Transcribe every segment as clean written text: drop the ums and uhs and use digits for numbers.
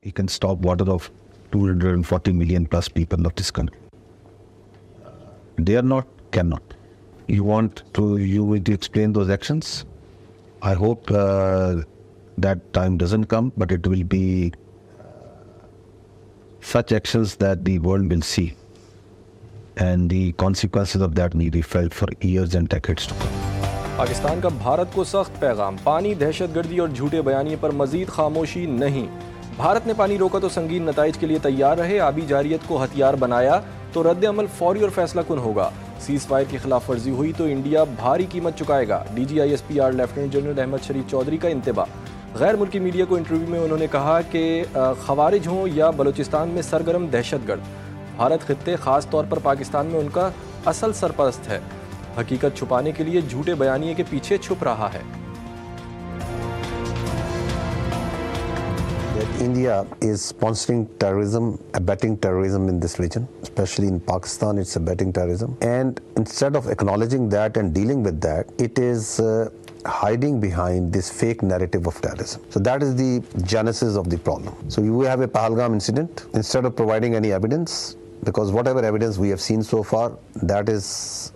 We can stop water of 240 million plus people of this country. Dare not, cannot. You will to explain those actions. I hope that time doesn't come, but it will be such actions that the world will see. And the consequences of that may be felt for years and decades to come. Pakistan का भारत को सख्त पैगाम, पानी, दहशतगर्दी और झूठे बयानिए पर मजीद खामोशी नहीं। भारत ने पानी रोका तो संगीन नताइज के लिए तैयार रहे, आबी जारियत को हथियार बनाया तो रद्द अमल फौरी और फैसला कुन होगा। सीज फायर की खिलाफ वर्जी हुई तो इंडिया भारी कीमत चुकाएगा। DGISPR लेफ्टिनेंट जनरल अहमद शरीफ चौधरी का इंतबा। गैर मुल्की मीडिया को इंटरव्यू में उन्होंने कहा कि खवारिज हों या बलूचिस्तान में सरगर्म दहशतगर्द, भारत खित्ते ख़ास तौर पर पाकिस्तान में उनका असल सरपरस्त है। हकीकत छुपाने के लिए झूठे बयानिए के पीछे छुप रहा है। India is sponsoring terrorism, abetting terrorism in this region, especially in Pakistan. It's abetting terrorism, and instead of acknowledging that and dealing with that, it is hiding behind this fake narrative of terrorism. So that is the genesis of the problem. So you have a Pahalgam incident. Instead of providing any evidence, because whatever evidence we have seen so far, that is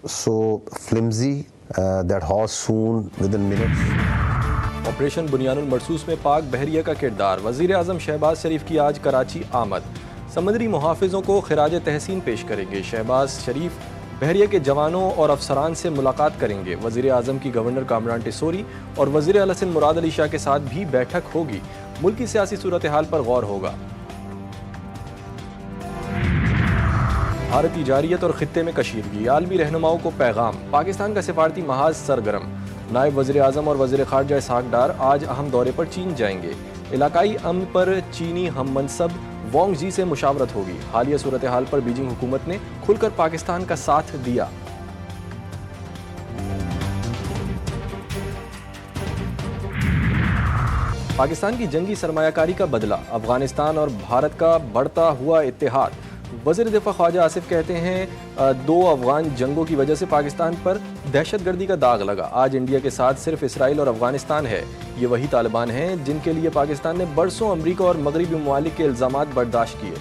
so flimsy that horse soon within minutes. Operation Bunyanul Marsoos में पाक बहरिया का किरदार। वज़ीर आज़म शहबाज शरीफ की आज कराची आमद। समुद्री मुहाफ़िज़ों को खिराज तहसीन पेश करेंगे। शहबाज शरीफ बहरिया के जवानों और अफसरान से मुलाकात करेंगे। वज़ीर आज़म की गवर्नर कामरान टिसोरी और वज़ीर आला सिंध मुराद अली शाह के साथ भी बैठक होगी। मुल्क की सियासी सूरत हाल पर गौर होगा। भारतीय जारियत और खित्ते में कशीदगी, आलमी रहनुमाओं को पैगाम। पाकिस्तान का सिफारती महाज सरगर्म। नायब वज़ीर आज़म और वज़ीर ख़ारजा इसहाक़ डार आज अहम दौरे पर चीन जाएंगे। इलाकाई अमन पर चीनी हम मनसब वोंग जी से मुशावरत होगी। हालिया सूरत हाल पर बीजिंग हुकूमत ने खुलकर पाकिस्तान का साथ दिया। पाकिस्तान की जंगी सरमायाकारी का बदला, अफगानिस्तान और भारत का बढ़ता हुआ इत्तेहाद। वज़ीर दिफा ख्वाजा आसिफ कहते हैं 2 अफगान जंगों की वजह से पाकिस्तान पर दहशतगर्दी का दाग लगा। आज इंडिया के साथ सिर्फ इसराइल और अफगानिस्तान है। ये वही तालिबान हैं जिनके लिए पाकिस्तान ने बरसों अमरीका और मगरबी ममालिक के इल्ज़ामात बर्दाश्त किए।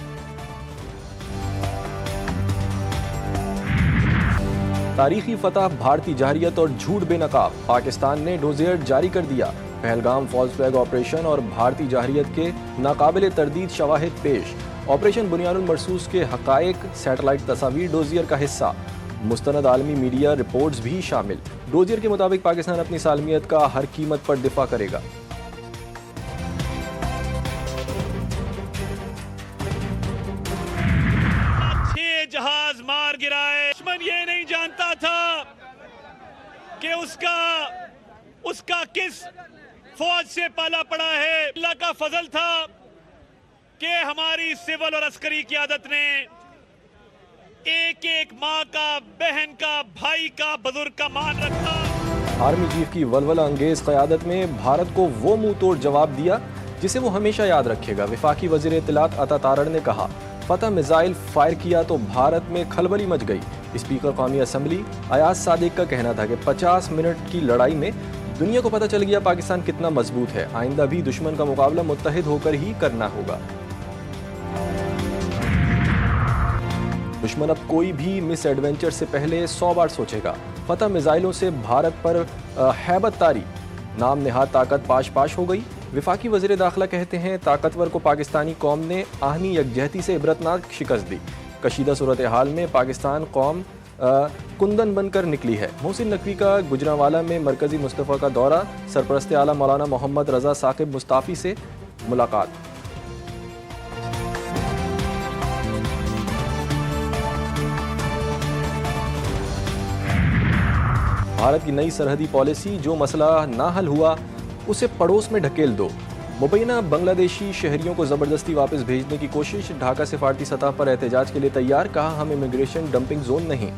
तारीखी फतह, भारतीय जारियत और झूठ बेनकाब। पाकिस्तान ने डोजियर जारी कर दिया। पहलगाम फॉल्स फ्लैग ऑपरेशन और भारतीय जारियत के नाकाबिले तरदीद शवाहिद पेश। ऑपरेशन बुनियानुल मरसूस के हकायक, सैटेलाइट तस्वीर डोजियर का हिस्सा। मुस्तनद आलमी मीडिया रिपोर्ट्स भी शामिल। डोजियर के मुताबिक पाकिस्तान अपनी सालमियत का हर कीमत पर दिफा करेगा। जहाज मार गिराए। दुश्मन ये नहीं जानता था कि उसका किस फौज से पाला पड़ा है। अल्लाह का फजल था कि हमारी सिविल और अस्करी क़यादत ने एक एक माँ का, बहन का, भाई का, बुजुर्ग का मान रखा। आर्मी चीफ की वलवला अंगेज क़यादत में भारत को वो मुंह तोड़ जवाब दिया जिसे वो हमेशा याद रखेगा। वफाकी वज़ीर इत्तलात अता तारड़ ने कहा, फतह मिसाइल फायर किया तो भारत में खलबली मच गई। स्पीकर कौमी असम्बली अयाज सादिक का कहना था कि 50 मिनट की लड़ाई में दुनिया को पता चल गया पाकिस्तान कितना मजबूत है। आइंदा भी दुश्मन का मुकाबला मुत्तहिद होकर ही करना होगा। दुश्मन अब कोई भी मिस एडवेंचर से पहले 100 बार सोचेगा। फतह मिसाइलों से भारत पर हैबत तारी, नाम नेहाद ताकत पाश पाश हो गई। वफाकी वज़ीर दाखिला कहते हैं, ताकतवर को पाकिस्तानी कौम ने आहनी यकजहती से इबरतनाक शिकस्त दी। कशीदा सूरत हाल में पाकिस्तान कौम कुंदन बनकर निकली है। मोहसिन नकवी का गुजरांवाला में मरकज़ी मुस्तफ़ा का दौरा। सरपरस्त आला मौलाना मोहम्मद रज़ा साकिब मुस्ताफ़ी से मुलाकात। भारत की नई सरहदी पॉलिसी, जो मसला ना हल हुआ उसे पड़ोस में ढकेल दो। मुबैना बांग्लादेशी शहरियों को ज़बरदस्ती वापस भेजने की कोशिश। ढाका सिफारती सतह पर एहतजाज के लिए तैयार, कहा हम इमिग्रेशन डंपिंग जोन नहीं।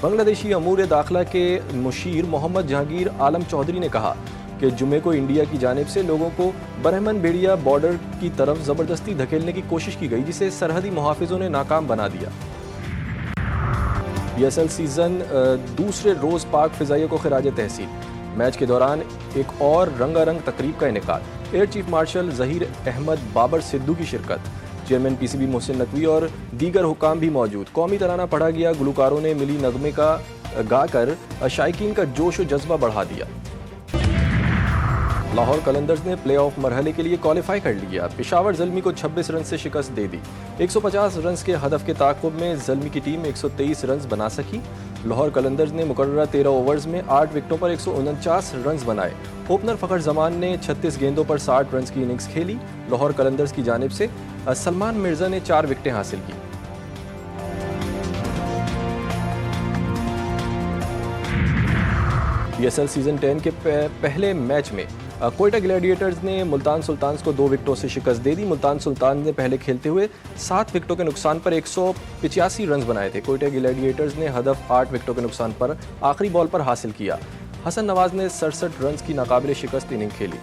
बांग्लादेशी अमूर दाखिला के मुशीर मोहम्मद जहांगीर आलम चौधरी ने कहा कि जुमे को इंडिया की जानिब से लोगों को बरहमन बेड़िया बॉर्डर की तरफ ज़बरदस्ती धकेलने की कोशिश की गई, जिसे सरहदी मुहाफिजों ने नाकाम बना दिया। PSL सीज़न दूसरे रोज़ पाक फ़िज़ाइया को खिराज तहसीन। मैच के दौरान एक और रंगारंग तकरीब का इनेकाद। Air chief marshal Zaheer Ahmed Babar Sidhu की शिरकत, चेयरमैन पीसीबी मोहसिन नकवी और दीगर हुकाम भी मौजूद। कौमी तराना पढ़ा गया, गुलकारों ने मिली नगमे का गाकर शायकीन का जोश और जज्बा बढ़ा दिया। लाहौर कलंदर्स ने प्लेऑफ मरहले के लिए क्वालिफाई कर लिया। पेशावर ज़ल्मी को 26 रन से शिकस्त दे दी। 150 रन के हदफ के ताक़ुब में ज़ल्मी की टीम 123 रन बना सकी। लाहौर कलंदर्स ने मुकर्ररा 13 ओवर्स में 8 विकेटों पर 149 रन बनाए। ओपनर फ़खर जमान ने 36 गेंदों पर 60 रन की इनिंग्स खेली। लाहौर कलंदर्स की जानिब से सलमान मिर्ज़ा ने 4 विकेटें हासिल की। PSL सीज़न 10 के पहले मैच में कोयटा ग्लैडिएटर्स ने मुल्तान सुल्तान्स को 2 विकेटों से शिकस्त दे दी। मुल्तान सुल्तान ने पहले खेलते हुए 7 विकेटों के नुकसान पर 185 रन बनाए थे। कोयटा ग्लैडिएटर्स ने हदफ 8 विकेटों के नुकसान पर आखिरी बॉल पर हासिल किया। हसन नवाज ने 67 रन की नाकाबिले शिकस्त इनिंग खेली।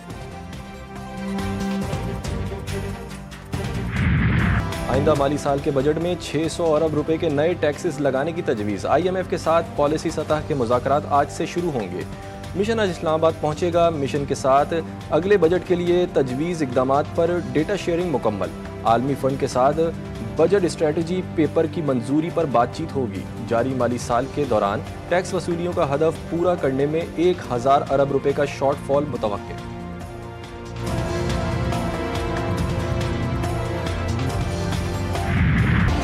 आइंदा माली साल के बजट में 600 अरब रुपए के नए टैक्सेस लगाने की तजवीज़। IMF के साथ पॉलिसी सतह के मुज़ाकरात आज से शुरू होंगे। मिशन आज इस्लामाबाद पहुंचेगा। मिशन के साथ अगले बजट के लिए तजवीज़ इक़दामात पर डेटा शेयरिंग मुकम्मल। आलमी फ़ंड के साथ बजट स्ट्रेटजी पेपर की मंजूरी पर बातचीत होगी। जारी माली साल के दौरान टैक्स वसूलियों का हदफ पूरा करने में 1000 अरब रुपए का शॉर्टफॉल मुतवक्किल।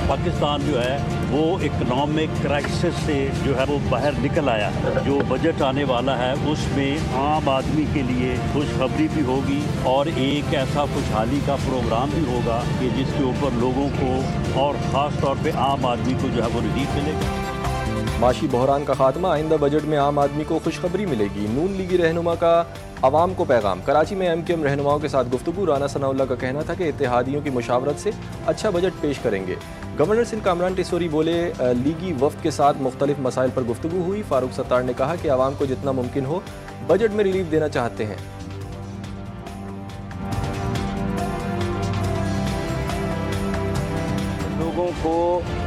पाकिस्तान जो है वो इकोनॉमिक क्राइसिस से जो है वो बाहर निकल आया है। जो बजट आने वाला है उसमें आम आदमी के लिए खुशखबरी भी होगी और एक ऐसा खुशहाली का प्रोग्राम भी होगा कि जिसके ऊपर लोगों को और ख़ास तौर पे आम आदमी को जो है वो रिलीफ मिलेगा। माशी बहरान का खात्मा, आइंदा बजट में आम आदमी को खुशखबरी मिलेगी। नून लीगी रहनुमा का अवाम को पैगाम। कराची में MKM रहनुमाओं के साथ गुफ्तगू। राना सनाउल्लाह का कहना था कि इत्तेहादियों की मुशावरत से अच्छा बजट पेश करेंगे। गवर्नर सिंध कामरान टिसोरी बोले, लीगी वफ्द के साथ मुख्तलिफ मसाइल पर गुफ्तगू हुई। फारूक सत्तार ने कहा कि आवाम को जितना मुमकिन हो बजट में रिलीफ देना चाहते हैं। लोगों को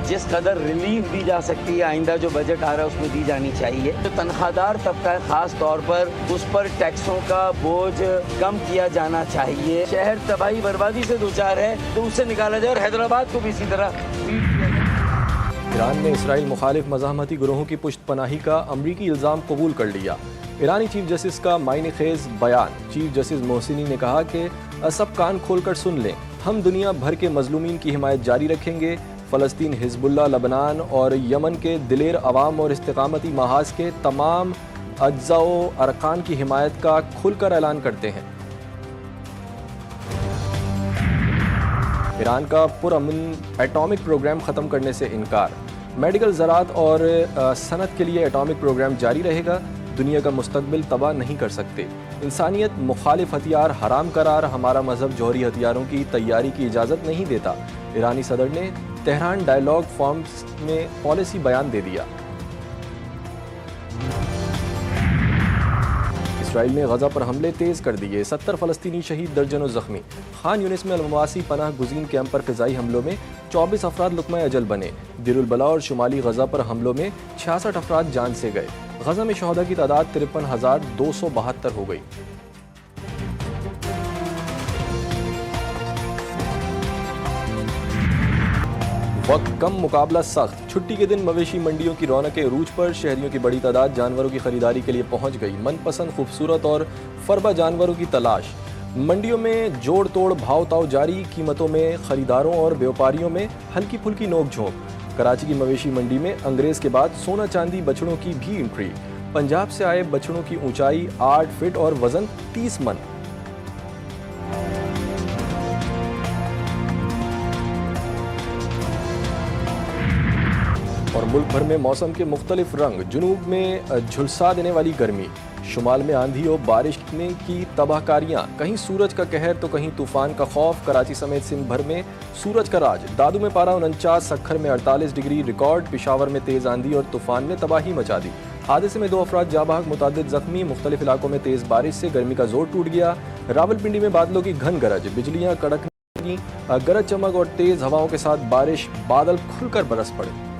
जिस कदर रिलीफ दी जा सकती है आइंदा जो बजट आ रहा है उसमें दी जानी चाहिए। जो तनख्वाहदार तबका है ख़ास तौर पर उस पर टैक्सों का बोझ कम किया जाना चाहिए। शहर तबाही बर्बादी से दो चार है तो उससे निकाला जाए और हैदराबाद को भी इसी तरह। ईरान ने इसराइल मुखालिफ मज़ाहमती गिरोहों की पुष्ट पनाही का अमरीकी इल्ज़ाम कबूल कर लिया। ईरानी चीफ जस्टिस का मायने खेज बयान। चीफ जस्टिस मोहसिनी ने कहा कि सब कान खोलकर सुन लें, हम दुनिया भर के मजलूमीन की हिमायत जारी रखेंगे। फ़लस्तीन, हिज़्बुल्लाह, लबनान और यमन के दिलेर अवाम और इस्तिकामती महाज के तमाम अज्जा व अरकान की हिमायत का खुलकर ऐलान करते हैं। ईरान का पुरअमन एटॉमिक प्रोग्राम ख़त्म करने से इनकार। मेडिकल, ज़राअत और सनत के लिए एटॉमिक प्रोग्राम जारी रहेगा। दुनिया का मुस्तकबिल तबाह नहीं कर सकते। इंसानियत मुखालिफ हथियार हराम करार। हमारा मजहब जौहरी हथियारों की तैयारी की इजाज़त नहीं देता। ईरानी सदर ने तेहरान डायलॉग फॉर्म्स में पॉलिसी बयान दे दिया। इसराइल ने गजा पर हमले तेज़ कर दिए। 70 फ़लस्तीनी शहीद, दर्जनों ज़ख्मी। खान यूनिस में अलमवासी पनाह गुज़ीन कैंप पर फ़िज़ाई हमलों में 24 अफराद लुक़मा अजल बने। दिरुल-बला और शुमाली गजा पर हमलों में 66 अफराद जान से गए। गजा में शहदा की तादाद 53,272 हो गई। वक्त कम, मुकाबला सख्त। छुट्टी के दिन मवेशी मंडियों की रौनकें रूज पर। शहरियों की बड़ी तादाद जानवरों की खरीदारी के लिए पहुंच गई। मनपसंद खूबसूरत और फरबा जानवरों की तलाश। मंडियों में जोड़ तोड़ भाव ताव जारी। कीमतों में खरीदारों और व्यापारियों में हल्की फुल्की नोक झोंक। कराची की मवेशी मंडी में अंग्रेज के बाद सोना चांदी बछड़ों की भी एंट्री। पंजाब से आए बछड़ों की ऊंचाई 8 फीट और वजन 30 मन। और मुल्क भर में मौसम के मुख्तलिफ रंग। जुनूब में झुलसा देने वाली गर्मी, शुमाल में आंधी और बारिश की तबाहकारियाँ। कहीं सूरज का कहर तो कहीं तूफान का खौफ। कराची समेत सिंध भर में सूरज का राज। दादू में पारा 49, सक्खर में 48 डिग्री रिकॉर्ड। पेशावर में तेज़ आंधी और तूफान ने तबाही मचा दी। हादसे में 2 अफराद जाँ बहक, मुतअद्दिद ज़ख्मी। मुख्तलिफ इलाकों में तेज़ बारिश से गर्मी का जोर टूट गया। रावलपिंडी में बादलों की घन गरज, बिजलियाँ कड़कने, गरज चमक और तेज़ हवाओं के साथ बारिश। बादल खुलकर बरस पड़े।